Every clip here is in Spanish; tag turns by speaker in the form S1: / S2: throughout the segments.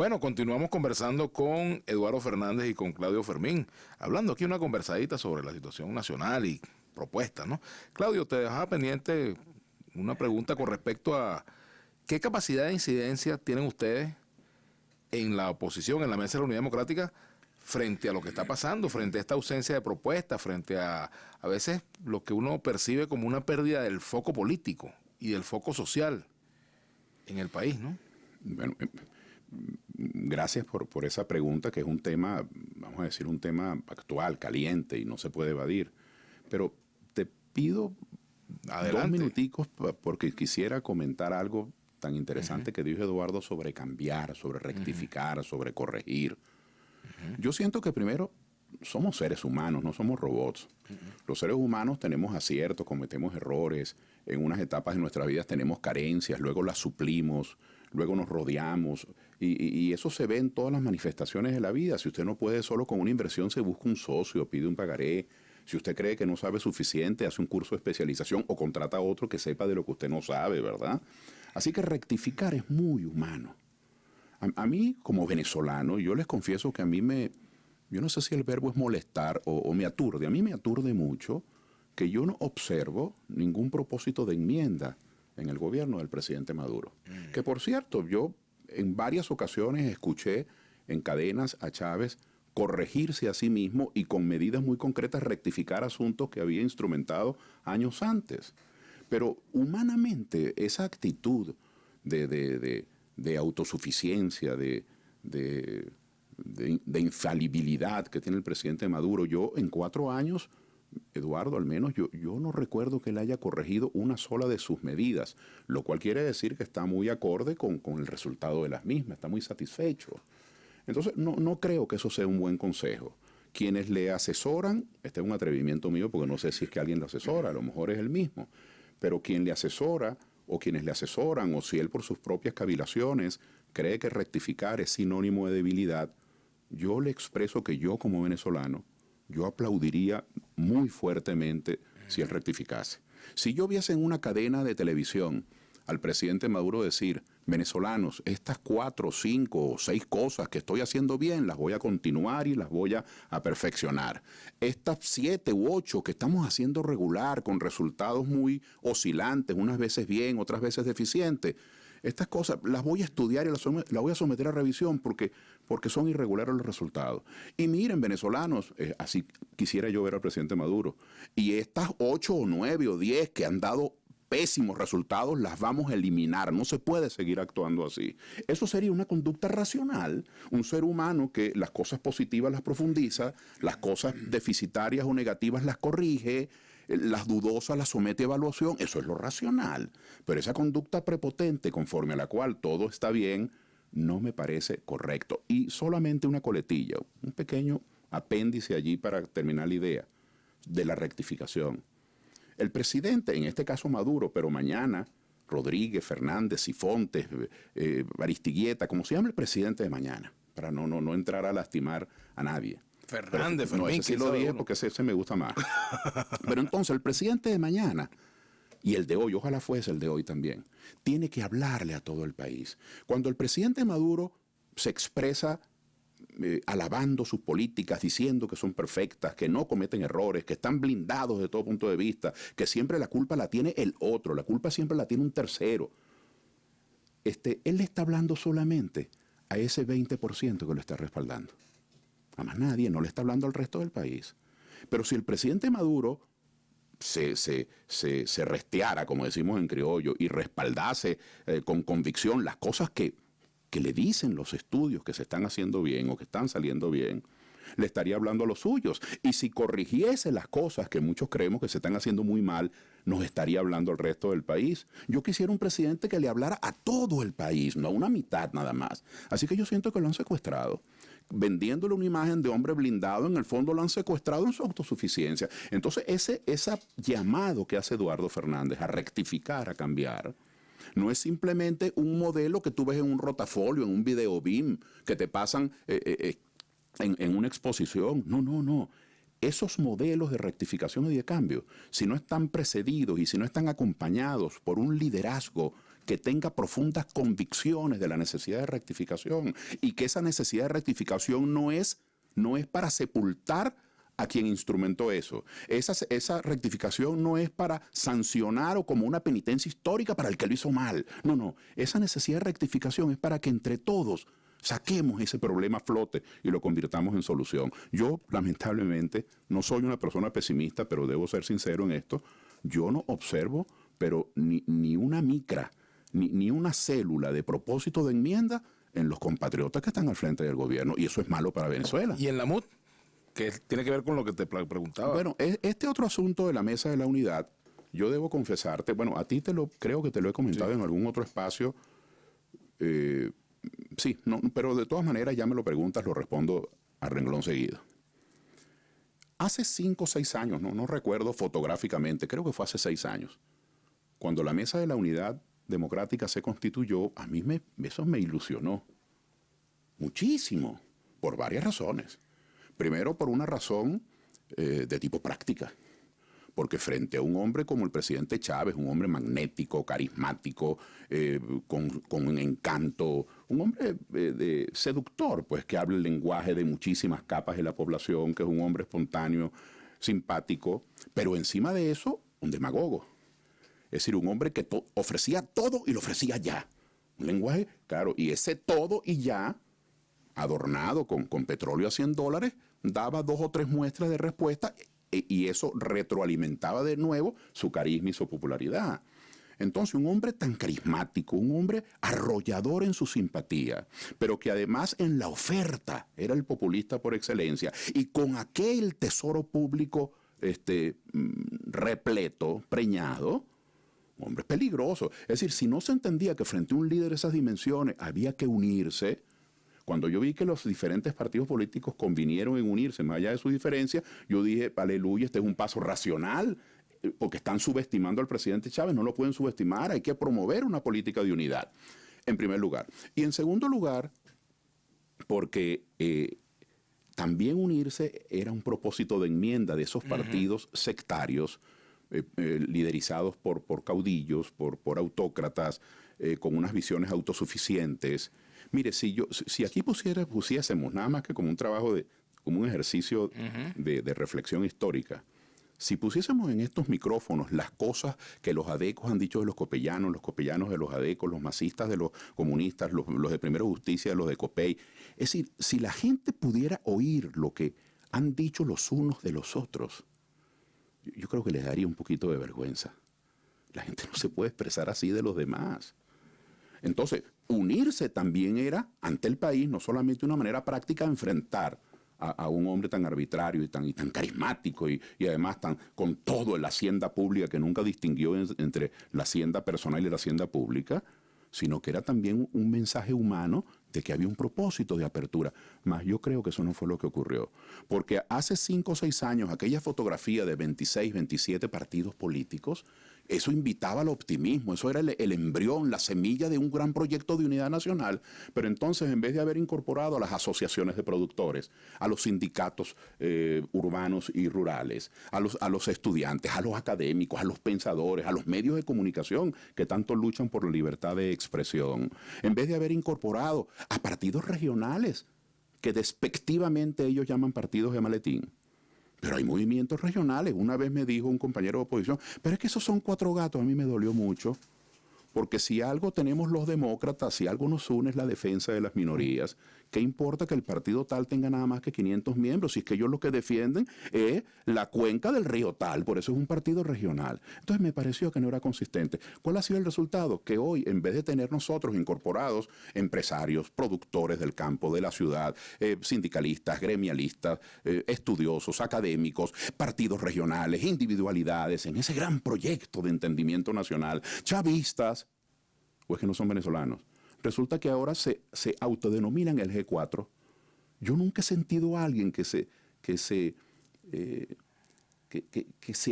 S1: Bueno, continuamos conversando con Eduardo Fernández y con Claudio Fermín, hablando aquí una conversadita sobre la situación nacional y propuestas, ¿no? Claudio, te dejaba pendiente una pregunta con respecto a qué capacidad de incidencia tienen ustedes en la oposición, en la mesa de la Unidad Democrática, frente a lo que está pasando, frente a esta ausencia de propuestas, frente a veces lo que uno percibe como una pérdida del foco político y del foco social en el país, ¿no?
S2: Bueno, gracias por esa pregunta, que es un tema, vamos a decir, un tema actual, caliente y no se puede evadir. Pero te pido
S1: Adelante.
S2: 2 minuticos porque quisiera comentar algo tan interesante que dijo Eduardo sobre cambiar, sobre rectificar, sobre corregir. Yo siento que primero somos seres humanos, no somos robots. Los seres humanos tenemos aciertos, cometemos errores, en unas etapas de nuestras vidas tenemos carencias, luego las suplimos, luego nos rodeamos y eso se ve en todas las manifestaciones de la vida. Si usted no puede solo con una inversión, se busca un socio, pide un pagaré. Si usted cree que no sabe suficiente, hace un curso de especialización o contrata a otro que sepa de lo que usted no sabe, ¿verdad? Así que rectificar es muy humano. A mí, como venezolano, yo les confieso que a mí yo no sé si el verbo es molestar o me aturde. A mí me aturde mucho que yo no observo ningún propósito de enmienda en el gobierno del presidente Maduro. Que por cierto, yo en varias ocasiones escuché en cadenas a Chávez corregirse a sí mismo y con medidas muy concretas rectificar asuntos que había instrumentado años antes. Pero humanamente esa actitud de autosuficiencia, de infalibilidad que tiene el presidente Maduro, yo en 4 años, Eduardo, al menos yo no recuerdo que él haya corregido una sola de sus medidas, lo cual quiere decir que está muy acorde con el resultado de las mismas, está muy satisfecho. Entonces no creo que eso sea un buen consejo. Quienes le asesoran, este es un atrevimiento mío porque no sé si es que alguien le asesora, a lo mejor es él mismo, pero quien le asesora o quienes le asesoran, o si él por sus propias cavilaciones cree que rectificar es sinónimo de debilidad, yo le expreso que yo como venezolano, yo aplaudiría muy fuertemente si él rectificase. Si yo viese en una cadena de televisión al presidente Maduro decir, venezolanos, estas 4, 5 o 6 cosas que estoy haciendo bien, las voy a continuar y las voy a perfeccionar. Estas 7 u 8 que estamos haciendo regular, con resultados muy oscilantes, unas veces bien, otras veces deficientes, estas cosas las voy a estudiar y las voy a someter a revisión porque son irregulares los resultados. Y miren, venezolanos, así quisiera yo ver al presidente Maduro. Y estas 8 o 9 o 10 que han dado pésimos resultados, las vamos a eliminar. No se puede seguir actuando así. Eso sería una conducta racional. Un ser humano que las cosas positivas las profundiza, las cosas deficitarias o negativas las corrige, las dudosas las somete a evaluación. Eso es lo racional. Pero esa conducta prepotente conforme a la cual todo está bien, no me parece correcto. Y solamente una coletilla, un pequeño apéndice allí para terminar la idea de la rectificación. El presidente, en este caso Maduro, pero mañana Rodríguez, Fernández, Sifontes, Aristigueta, como se llama el presidente de mañana, para no entrar a lastimar a nadie.
S1: Fernández,
S2: pero, no, ese sí lo dije porque ese me gusta más. Pero entonces el presidente de mañana y el de hoy, ojalá fuese el de hoy también, tiene que hablarle a todo el país. Cuando el presidente Maduro se expresa alabando sus políticas, diciendo que son perfectas, que no cometen errores, que están blindados de todo punto de vista, que siempre la culpa la tiene el otro, la culpa siempre la tiene un tercero. Él le está hablando solamente a ese 20% que lo está respaldando. A más nadie, no le está hablando al resto del país. Pero si el presidente Maduro se resteara, como decimos en criollo, y respaldase con convicción las cosas que le dicen los estudios que se están haciendo bien o que están saliendo bien, le estaría hablando a los suyos. Y si corrigiese las cosas que muchos creemos que se están haciendo muy mal, nos estaría hablando al resto del país. Yo quisiera un presidente que le hablara a todo el país, no a una mitad nada más. Así que yo siento que lo han secuestrado. Vendiéndole una imagen de hombre blindado, en el fondo lo han secuestrado en su autosuficiencia. Entonces ese llamado que hace Eduardo Fernández a rectificar, a cambiar, no es simplemente un modelo que tú ves en un rotafolio, en un video BIM, que te pasan en una exposición. No. Esos modelos de rectificación y de cambio, si no están precedidos y si no están acompañados por un liderazgo que tenga profundas convicciones de la necesidad de rectificación y que esa necesidad de rectificación no es para sepultar a quien instrumentó eso. Esa rectificación no es para sancionar o como una penitencia histórica para el que lo hizo mal. No. Esa necesidad de rectificación es para que entre todos saquemos ese problema a flote y lo convirtamos en solución. Yo, lamentablemente, no soy una persona pesimista, pero debo ser sincero en esto. Yo no observo, pero ni una micra, ni una célula de propósito de enmienda en los compatriotas que están al frente del gobierno. Y eso es malo para Venezuela.
S1: ¿Y en la MUD? Que tiene que ver con lo que te preguntaba.
S2: Bueno, este otro asunto de la mesa de la unidad, yo debo confesarte, bueno, a ti creo que te lo he comentado en algún otro espacio. Sí, no, pero de todas maneras ya me lo preguntas, lo respondo a renglón seguido. Hace 5 o 6 años, no recuerdo fotográficamente, creo que fue hace 6 años, cuando la mesa de la unidad democrática se constituyó, a mí eso me ilusionó muchísimo, por varias razones. Primero, por una razón de tipo práctica. Porque frente a un hombre como el presidente Chávez, un hombre magnético, carismático, con un encanto, un hombre seductor, pues que habla el lenguaje de muchísimas capas de la población, que es un hombre espontáneo, simpático, pero encima de eso, un demagogo. Es decir, un hombre que ofrecía todo y lo ofrecía ya. Un lenguaje, claro, y ese todo y ya, adornado con petróleo a $100, daba 2 o 3 muestras de respuesta y eso retroalimentaba de nuevo su carisma y su popularidad. Entonces, un hombre tan carismático, un hombre arrollador en su simpatía, pero que además en la oferta era el populista por excelencia y con aquel tesoro público repleto, preñado, un hombre peligroso. Es decir, si no se entendía que frente a un líder de esas dimensiones había que unirse. Cuando yo vi que los diferentes partidos políticos convinieron en unirse más allá de su diferencia, yo dije, aleluya, este es un paso racional, porque están subestimando al presidente Chávez, no lo pueden subestimar, hay que promover una política de unidad, en primer lugar. Y en segundo lugar, porque también unirse era un propósito de enmienda de esos partidos sectarios, liderizados por caudillos, por autócratas, con unas visiones autosuficientes. Mire, si aquí pusiésemos nada más que como un trabajo, como un ejercicio de reflexión histórica, si pusiésemos en estos micrófonos las cosas que los adecos han dicho de los copellanos de los adecos, los masistas de los comunistas, los de Primero Justicia de los de Copey, es decir, si la gente pudiera oír lo que han dicho los unos de los otros, yo creo que les daría un poquito de vergüenza. La gente no se puede expresar así de los demás. Entonces, unirse también era, ante el país, no solamente una manera práctica de enfrentar a un hombre tan arbitrario y tan carismático y además con todo en la hacienda pública, que nunca distinguió entre la hacienda personal y la hacienda pública, sino que era también un mensaje humano de que había un propósito de apertura. Mas yo creo que eso no fue lo que ocurrió. Porque hace 5 o 6 años, aquella fotografía de 26, 27 partidos políticos, eso invitaba al optimismo, eso era el embrión, la semilla de un gran proyecto de unidad nacional. Pero entonces, en vez de haber incorporado a las asociaciones de productores, a los sindicatos urbanos y rurales, a los estudiantes, a los académicos, a los pensadores, a los medios de comunicación que tanto luchan por la libertad de expresión, en vez de haber incorporado a partidos regionales, que despectivamente ellos llaman partidos de maletín. Pero hay movimientos regionales. Una vez me dijo un compañero de oposición, pero es que esos son 4 gatos. A mí me dolió mucho, porque si algo tenemos los demócratas, si algo nos une es la defensa de las minorías. ¿Qué importa que el partido tal tenga nada más que 500 miembros? Si es que ellos lo que defienden es la cuenca del río tal, por eso es un partido regional. Entonces me pareció que no era consistente. ¿Cuál ha sido el resultado? Que hoy, en vez de tener nosotros incorporados empresarios, productores del campo, de la ciudad, sindicalistas, gremialistas, estudiosos, académicos, partidos regionales, individualidades, en ese gran proyecto de entendimiento nacional, chavistas, o es que no son venezolanos, resulta que ahora se autodenominan el G4. Yo nunca he sentido a alguien que se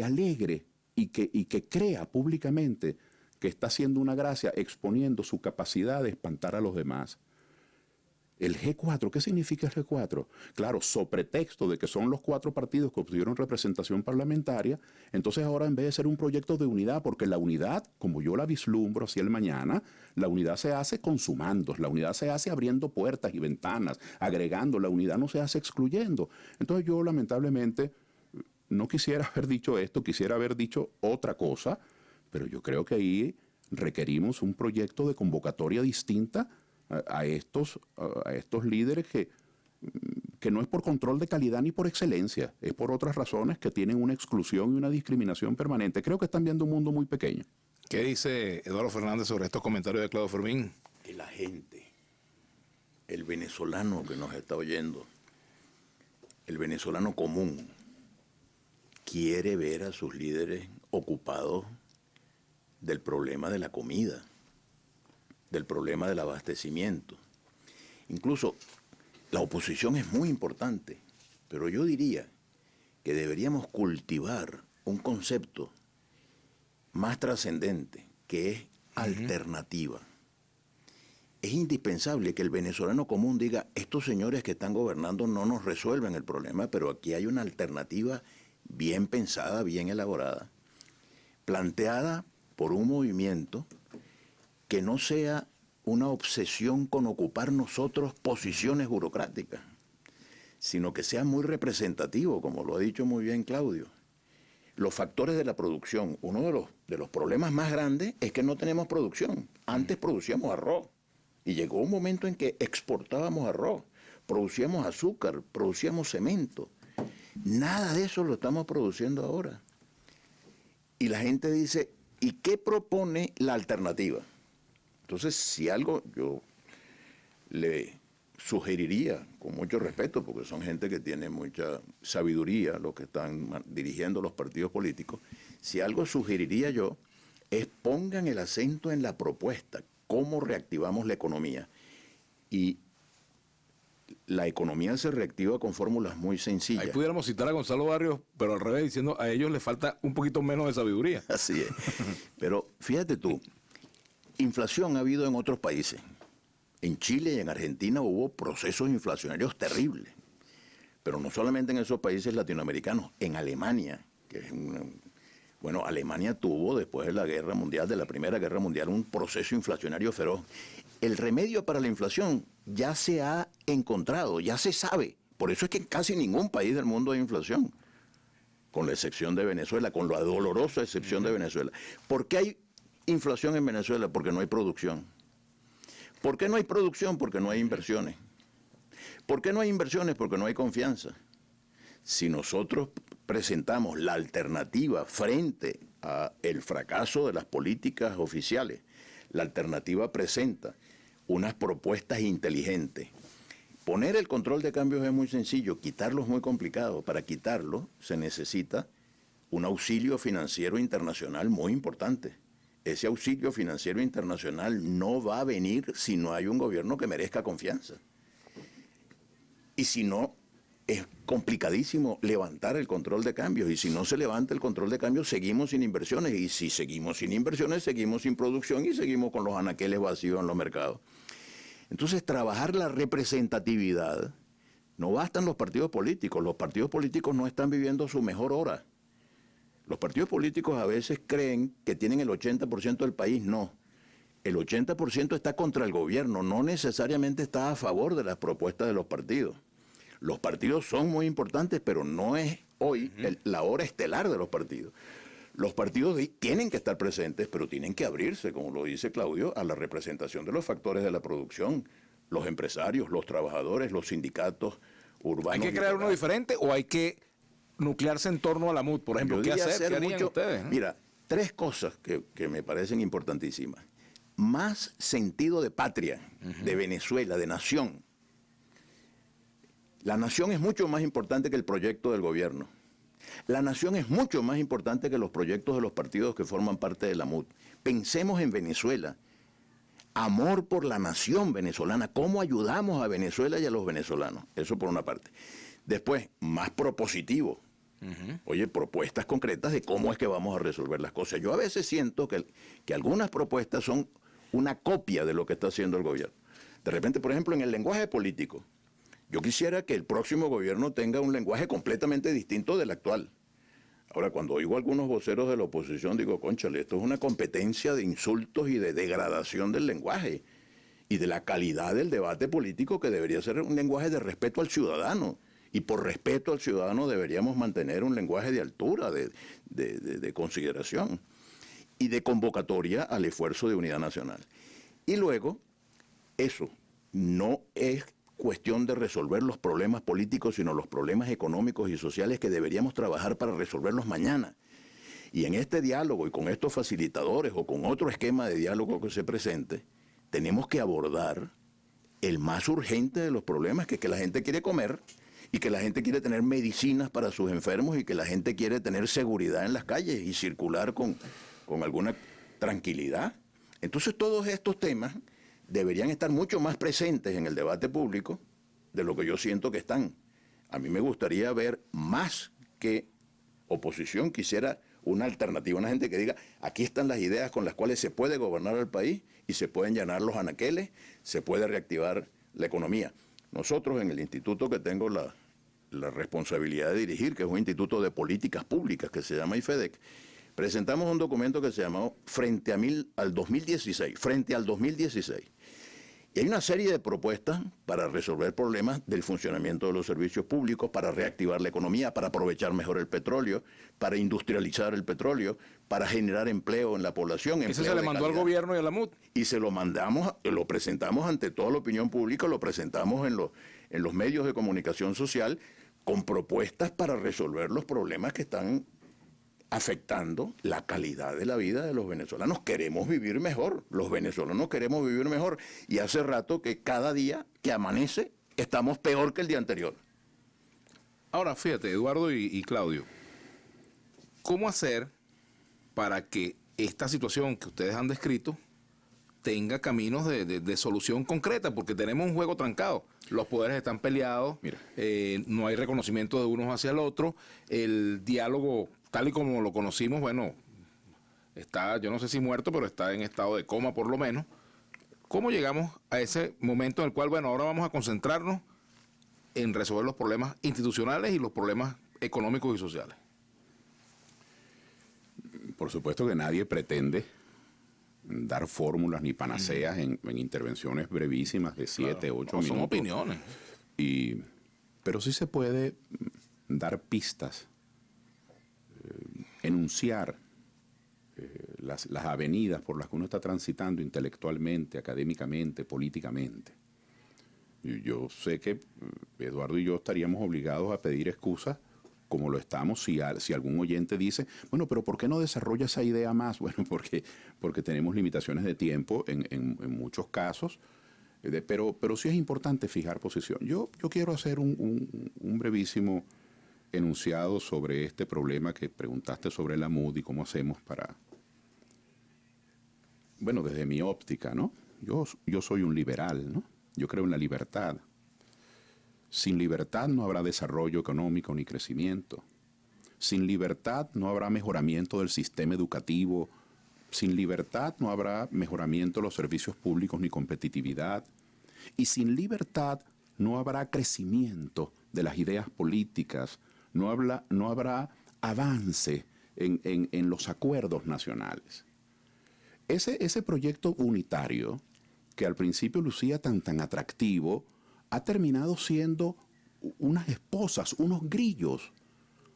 S2: alegre y que crea públicamente que está haciendo una gracia exponiendo su capacidad de espantar a los demás. El G4, ¿qué significa el G4? Claro, so pretexto de que son los 4 partidos que obtuvieron representación parlamentaria, entonces ahora en vez de ser un proyecto de unidad, porque la unidad, como yo la vislumbro hacia el mañana, la unidad se hace con sumandos, la unidad se hace abriendo puertas y ventanas, agregando, la unidad no se hace excluyendo. Entonces yo lamentablemente no quisiera haber dicho esto, quisiera haber dicho otra cosa, pero yo creo que ahí requerimos un proyecto de convocatoria distinta a estos líderes que no es por control de calidad ni por excelencia, es por otras razones que tienen una exclusión y una discriminación permanente. Creo que están viendo un mundo muy pequeño.
S1: ¿Qué dice Eduardo Fernández sobre estos comentarios de Claudio Fermín?
S3: Que la gente, el venezolano que nos está oyendo, el venezolano común, quiere ver a sus líderes ocupados del problema de la comida, del problema del abastecimiento. Incluso la oposición es muy importante, pero yo diría que deberíamos cultivar un concepto más trascendente, que es alternativa. Es indispensable que el venezolano común diga, estos señores que están gobernando no nos resuelven el problema, pero aquí hay una alternativa bien pensada, bien elaborada, planteada por un movimiento que no sea una obsesión con ocupar nosotros posiciones burocráticas, sino que sea muy representativo, como lo ha dicho muy bien Claudio. Los factores de la producción, uno de los problemas más grandes es que no tenemos producción. Antes producíamos arroz y llegó un momento en que exportábamos arroz, producíamos azúcar, producíamos cemento. Nada de eso lo estamos produciendo ahora. Y la gente dice, ¿y qué propone la alternativa? Entonces, si algo yo le sugeriría, con mucho respeto, porque son gente que tiene mucha sabiduría, los que están dirigiendo los partidos políticos, si algo sugeriría yo es pongan el acento en la propuesta, cómo reactivamos la economía. Y la economía se reactiva con fórmulas muy sencillas.
S1: Ahí pudiéramos citar a Gonzalo Barrios, pero al revés, diciendo a ellos les falta un poquito menos de sabiduría.
S3: Así es. Pero fíjate tú, inflación ha habido en otros países. En Chile y en Argentina hubo procesos inflacionarios terribles. Pero no solamente en esos países latinoamericanos, en Alemania, que es bueno, Alemania tuvo después de la Guerra Mundial, de la Primera Guerra Mundial, un proceso inflacionario feroz. El remedio para la inflación ya se ha encontrado, ya se sabe. Por eso es que en casi ningún país del mundo hay inflación, con la excepción de Venezuela, con la dolorosa excepción de Venezuela. ¿Por qué hay inflación en Venezuela? Porque no hay producción. ¿Por qué no hay producción? Porque no hay inversiones. ¿Por qué no hay inversiones? Porque no hay confianza. Si nosotros presentamos la alternativa frente al fracaso de las políticas oficiales, la alternativa presenta unas propuestas inteligentes. Poner el control de cambios es muy sencillo, quitarlo es muy complicado. Para quitarlo se necesita un auxilio financiero internacional muy importante. Ese auxilio financiero internacional no va a venir si no hay un gobierno que merezca confianza. Y si no, es complicadísimo levantar el control de cambios. Y si no se levanta el control de cambios, seguimos sin inversiones. Y si seguimos sin inversiones, seguimos sin producción y seguimos con los anaqueles vacíos en los mercados. Entonces, trabajar la representatividad, no bastan los partidos políticos. Los partidos políticos no están viviendo su mejor hora. Los partidos políticos a veces creen que tienen el 80% del país. No. El 80% está contra el gobierno, no necesariamente está a favor de las propuestas de los partidos. Los partidos son muy importantes, pero no es hoy la hora estelar de los partidos. Los partidos tienen que estar presentes, pero tienen que abrirse, como lo dice Claudio, a la representación de los factores de la producción, los empresarios, los trabajadores, los sindicatos urbanos.
S1: ¿Hay que crear uno diferente o hay que nuclearse en torno a la MUD? Por ejemplo, ¿qué hacer? ¿Qué harían ustedes?
S3: Mira, 3 cosas que me parecen importantísimas. Más sentido de patria, de Venezuela, de nación. La nación es mucho más importante que el proyecto del gobierno. La nación es mucho más importante que los proyectos de los partidos que forman parte de la MUD. Pensemos en Venezuela. Amor por la nación venezolana. ¿Cómo ayudamos a Venezuela y a los venezolanos? Eso por una parte. Después, más propositivo. Oye, propuestas concretas de cómo es que vamos a resolver las cosas. Yo a veces siento que algunas propuestas son una copia de lo que está haciendo el gobierno. De repente, por ejemplo, en el lenguaje político, yo quisiera que el próximo gobierno tenga un lenguaje completamente distinto del actual. Ahora, cuando oigo a algunos voceros de la oposición, digo, cónchale, esto es una competencia de insultos y de degradación del lenguaje y de la calidad del debate político, que debería ser un lenguaje de respeto al ciudadano. Y por respeto al ciudadano deberíamos mantener un lenguaje de altura, de consideración y de convocatoria al esfuerzo de unidad nacional. Y luego, eso no es cuestión de resolver los problemas políticos, sino los problemas económicos y sociales que deberíamos trabajar para resolverlos mañana. Y en este diálogo y con estos facilitadores o con otro esquema de diálogo que se presente, tenemos que abordar el más urgente de los problemas, que es que la gente quiere comer y que la gente quiere tener medicinas para sus enfermos y que la gente quiere tener seguridad en las calles y circular con alguna tranquilidad. Entonces todos estos temas deberían estar mucho más presentes en el debate público de lo que yo siento que están. A mí me gustaría ver más que oposición quisiera una alternativa, una gente que diga, aquí están las ideas con las cuales se puede gobernar el país y se pueden llenar los anaqueles, se puede reactivar la economía. Nosotros en el instituto que tengo la responsabilidad de dirigir, que es un instituto de políticas públicas que se llama IFEDEC, presentamos un documento que se llamó Frente al 2016, Frente al 2016. Y hay una serie de propuestas para resolver problemas del funcionamiento de los servicios públicos, para reactivar la economía, para aprovechar mejor el petróleo, para industrializar el petróleo, para generar empleo en la población.
S1: Eso se le mandó al gobierno y a la MUD.
S3: Y se lo mandamos, lo presentamos ante toda la opinión pública, lo presentamos en los medios de comunicación social con propuestas para resolver los problemas que están afectando la calidad de la vida de los venezolanos. Queremos vivir mejor, los venezolanos queremos vivir mejor, y hace rato que cada día que amanece estamos peor que el día anterior.
S1: Ahora, fíjate, Eduardo y Claudio, ¿cómo hacer para que esta situación que ustedes han descrito tenga caminos de solución concreta? Porque tenemos un juego trancado, los poderes están peleados, no hay reconocimiento de unos hacia el otro, el diálogo tal y como lo conocimos, bueno, está, yo no sé si muerto, pero está en estado de coma por lo menos. ¿Cómo llegamos a ese momento en el cual, bueno, ahora vamos a concentrarnos en resolver los problemas institucionales y los problemas económicos y sociales?
S2: Por supuesto que nadie pretende dar fórmulas ni panaceas en intervenciones brevísimas de 7, 8 minutos.
S1: Son opiniones.
S2: Pero sí se puede dar pistas, enunciar las avenidas por las que uno está transitando intelectualmente, académicamente, políticamente. Yo sé que Eduardo y yo estaríamos obligados a pedir excusas, como lo estamos si algún oyente dice, bueno, pero ¿por qué no desarrolla esa idea más? Bueno, porque tenemos limitaciones de tiempo en muchos casos, pero sí es importante fijar posición. Yo quiero hacer un brevísimo enunciado sobre este problema que preguntaste sobre la MUD y cómo hacemos para, bueno, desde mi óptica, ¿no? Yo soy un liberal, ¿no? Yo creo en la libertad. Sin libertad no habrá desarrollo económico ni crecimiento. Sin libertad no habrá mejoramiento del sistema educativo. Sin libertad no habrá mejoramiento de los servicios públicos ni competitividad. Y sin libertad no habrá crecimiento de las ideas políticas. No habrá avance en los acuerdos nacionales. Ese proyecto unitario, que al principio lucía tan atractivo, ha terminado siendo unas esposas, unos grillos.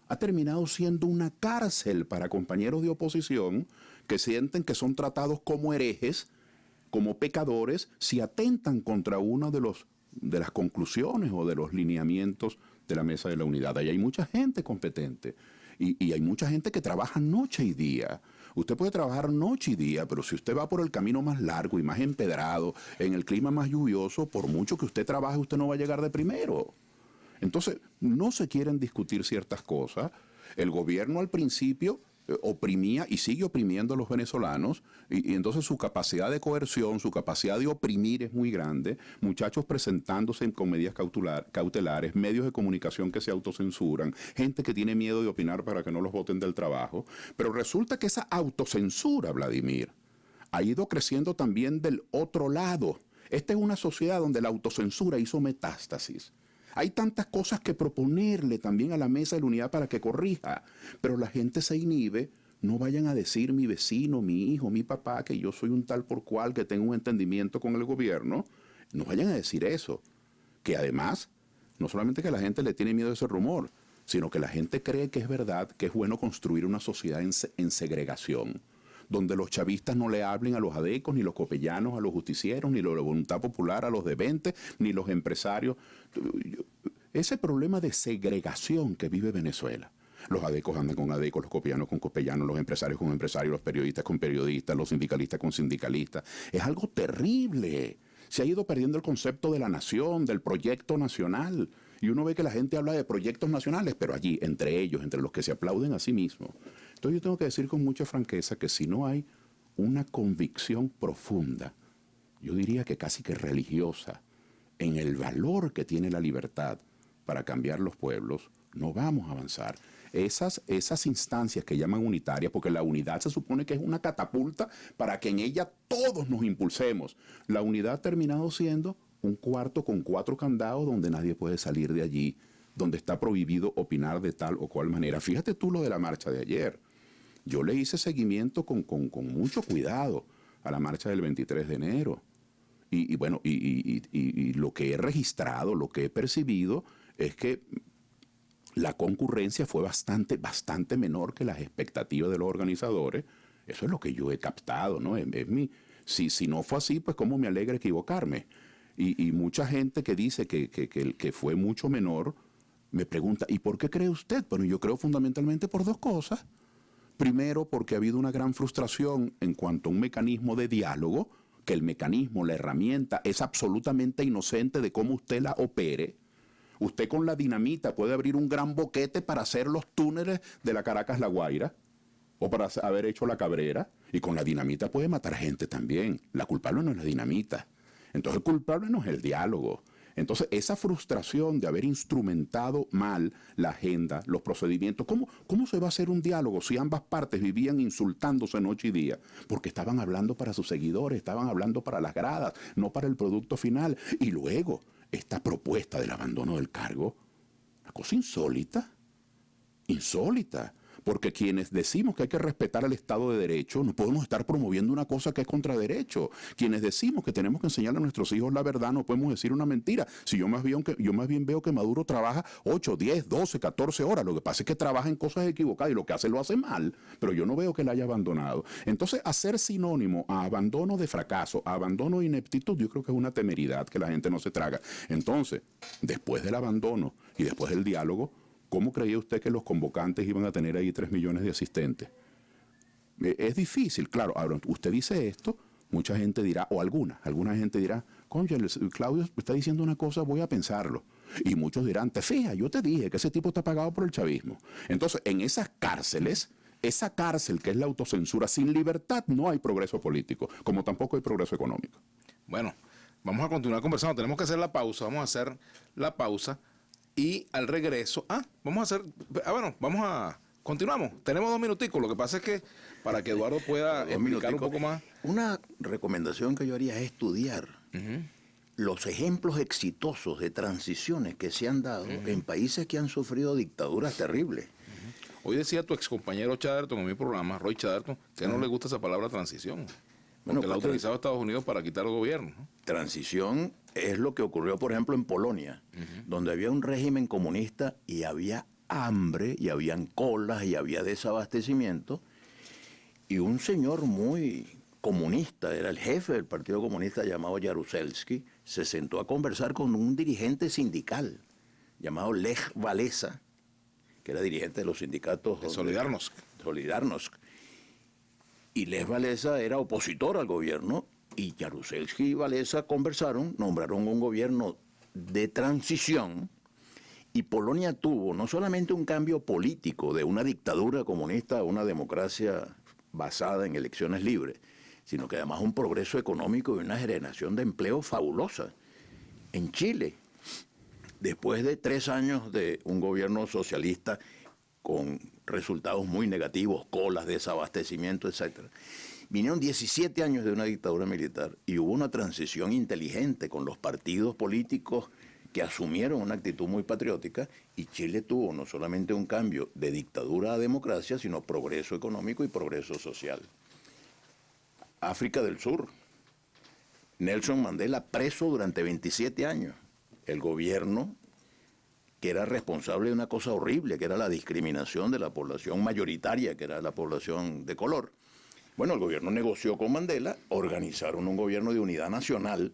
S2: Ha terminado siendo una cárcel para compañeros de oposición que sienten que son tratados como herejes, como pecadores, si atentan contra una de las conclusiones o de los lineamientos de la Mesa de la Unidad. Ahí hay mucha gente competente y hay mucha gente que trabaja noche y día. Usted puede trabajar noche y día, pero si usted va por el camino más largo y más empedrado, en el clima más lluvioso, por mucho que usted trabaje, usted no va a llegar de primero. Entonces, no se quieren discutir ciertas cosas. El gobierno al principio oprimía y sigue oprimiendo a los venezolanos, y entonces su capacidad de coerción, su capacidad de oprimir es muy grande. Muchachos presentándose con medidas cautelares, medios de comunicación que se autocensuran, gente que tiene miedo de opinar para que no los voten del trabajo. Pero resulta que esa autocensura, Vladimir, ha ido creciendo también del otro lado, Esta es una sociedad donde la autocensura hizo metástasis. Hay tantas cosas que proponerle también a la mesa de la unidad para que corrija, pero la gente se inhibe. No vayan a decir mi vecino, mi hijo, mi papá, que yo soy un tal por cual, que tengo un entendimiento con el gobierno. No vayan a decir eso. Que además, no solamente que la gente le tiene miedo a ese rumor, sino que la gente cree que es verdad, que es bueno construir una sociedad en segregación, donde los chavistas no le hablen a los adecos, ni los copellanos a los justicieros, ni los de Voluntad Popular a los de 20, ni los empresarios. Ese problema de segregación que vive Venezuela. Los adecos andan con adecos, los copellanos con copellanos, los empresarios con empresarios, los periodistas con periodistas, los sindicalistas con sindicalistas. Es algo terrible. Se ha ido perdiendo el concepto de la nación, del proyecto nacional. Y uno ve que la gente habla de proyectos nacionales, pero allí, entre ellos, entre los que se aplauden a sí mismos. Entonces yo tengo que decir con mucha franqueza que si no hay una convicción profunda, yo diría que casi que religiosa, en el valor que tiene la libertad para cambiar los pueblos, no vamos a avanzar. Esas instancias que llaman unitarias, porque la unidad se supone que es una catapulta para que en ella todos nos impulsemos. La unidad ha terminado siendo un cuarto con 4 candados donde nadie puede salir de allí, donde está prohibido opinar de tal o cual manera. Fíjate tú lo de la marcha de ayer. Yo le hice seguimiento con mucho cuidado a la marcha del 23 de enero. Y bueno, lo que he registrado, lo que he percibido es que la concurrencia fue bastante menor que las expectativas de los organizadores. Eso es lo que yo he captado, ¿no? Si no fue así, pues cómo me alegra equivocarme. Y mucha gente que dice que fue mucho menor, me pregunta, ¿y por qué cree usted? Bueno, yo creo fundamentalmente por 2 cosas. Primero, porque ha habido una gran frustración en cuanto a un mecanismo de diálogo, que el mecanismo, la herramienta, es absolutamente inocente de cómo usted la opere. Usted con la dinamita puede abrir un gran boquete para hacer los túneles de la Caracas-La Guaira o para haber hecho la Cabrera, y con la dinamita puede matar gente también. La culpable no es la dinamita. Entonces el culpable no es el diálogo. Entonces esa frustración de haber instrumentado mal la agenda, los procedimientos, ¿cómo se va a hacer un diálogo si ambas partes vivían insultándose noche y día? Porque estaban hablando para sus seguidores, estaban hablando para las gradas, no para el producto final. Y luego, esta propuesta del abandono del cargo, una cosa insólita, porque quienes decimos que hay que respetar el Estado de Derecho, no podemos estar promoviendo una cosa que es contra derecho. Quienes decimos que tenemos que enseñarle a nuestros hijos la verdad, no podemos decir una mentira. Si yo más bien veo que Maduro trabaja 8, 10, 12, 14 horas, lo que pasa es que trabaja en cosas equivocadas y lo que hace lo hace mal, pero yo no veo que la haya abandonado. Entonces, hacer sinónimo a abandono de fracaso, a abandono de ineptitud, yo creo que es una temeridad que la gente no se traga. Entonces, después del abandono y después del diálogo, ¿cómo creía usted que los convocantes iban a tener ahí 3 millones de asistentes? Es difícil, claro. Ahora, usted dice esto, mucha gente dirá, o alguna gente dirá, concha, Claudio está diciendo una cosa, voy a pensarlo. Y muchos dirán, te fijas, yo te dije que ese tipo está pagado por el chavismo. Entonces, en esas cárceles, esa cárcel que es la autocensura, sin libertad no hay progreso político, como tampoco hay progreso económico.
S1: Bueno, vamos a continuar conversando. Tenemos que hacer la pausa. Vamos a hacer la pausa. Y al regreso, continuamos. Tenemos 2 minuticos. Lo que pasa es que para que Eduardo pueda explicar un poco más.
S3: Una recomendación que yo haría es estudiar los ejemplos exitosos de transiciones que se han dado en países que han sufrido dictaduras terribles.
S1: Hoy decía tu excompañero Chatterton en mi programa, Roy Chatterton, que no le gusta esa palabra transición. Porque la ha utilizado Estados Unidos para quitar el gobierno, ¿no?
S3: Transición es lo que ocurrió, por ejemplo, en Polonia, donde había un régimen comunista y había hambre, y habían colas, y había desabastecimiento. Y un señor muy comunista, era el jefe del Partido Comunista llamado Jaruzelski, se sentó a conversar con un dirigente sindical llamado Lech Walesa, que era dirigente de los sindicatos
S1: de Solidarnosc.
S3: Y Lech Walesa era opositor al gobierno, y Jaruzelski y Walesa conversaron, nombraron un gobierno de transición, y Polonia tuvo no solamente un cambio político de una dictadura comunista a una democracia basada en elecciones libres, sino que además un progreso económico y una generación de empleo fabulosa. En Chile, después de 3 años de un gobierno socialista con resultados muy negativos, colas, desabastecimiento, etc., Vinieron 17 años de una dictadura militar y hubo una transición inteligente con los partidos políticos que asumieron una actitud muy patriótica, y Chile tuvo no solamente un cambio de dictadura a democracia, sino progreso económico y progreso social. África del Sur, Nelson Mandela preso durante 27 años. El gobierno, que era responsable de una cosa horrible, que era la discriminación de la población mayoritaria, que era la población de color. Bueno, el gobierno negoció con Mandela, organizaron un gobierno de unidad nacional,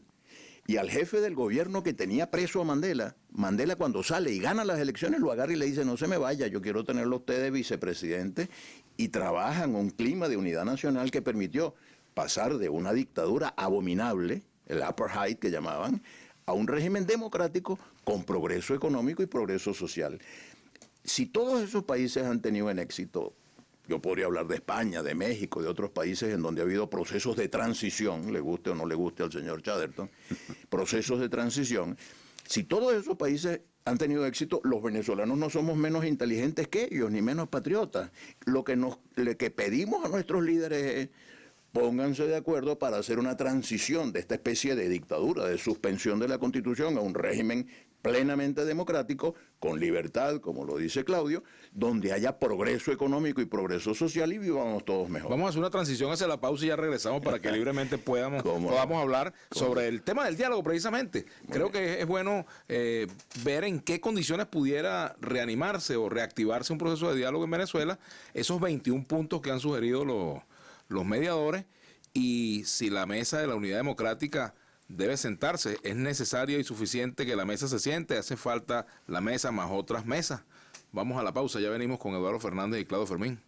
S3: y al jefe del gobierno que tenía preso a Mandela, Mandela cuando sale y gana las elecciones lo agarra y le dice: no se me vaya, yo quiero tenerlo a usted de vicepresidente, y trabajan un clima de unidad nacional que permitió pasar de una dictadura abominable, el apartheid que llamaban, a un régimen democrático con progreso económico y progreso social. Si todos esos países han tenido en éxito, yo podría hablar de España, de México, de otros países en donde ha habido procesos de transición, le guste o no le guste al señor Chatterton, procesos de transición. Si todos esos países han tenido éxito, los venezolanos no somos menos inteligentes que ellos, ni menos patriotas. Lo que pedimos a nuestros líderes es: pónganse de acuerdo para hacer una transición de esta especie de dictadura, de suspensión de la Constitución, a un régimen plenamente democrático, con libertad, como lo dice Claudio, donde haya progreso económico y progreso social y vivamos todos mejor.
S1: Vamos a hacer una transición hacia la pausa y ya regresamos para que libremente podamos hablar sobre el tema del diálogo precisamente. Creo que es bueno ver en qué condiciones pudiera reanimarse o reactivarse un proceso de diálogo en Venezuela, esos 21 puntos que han sugerido los mediadores, y si la mesa de la unidad democrática debe sentarse. Es necesario y suficiente que la mesa se siente, hace falta la mesa más otras mesas. Vamos a la pausa, ya venimos con Eduardo Fernández y Claudio Fermín.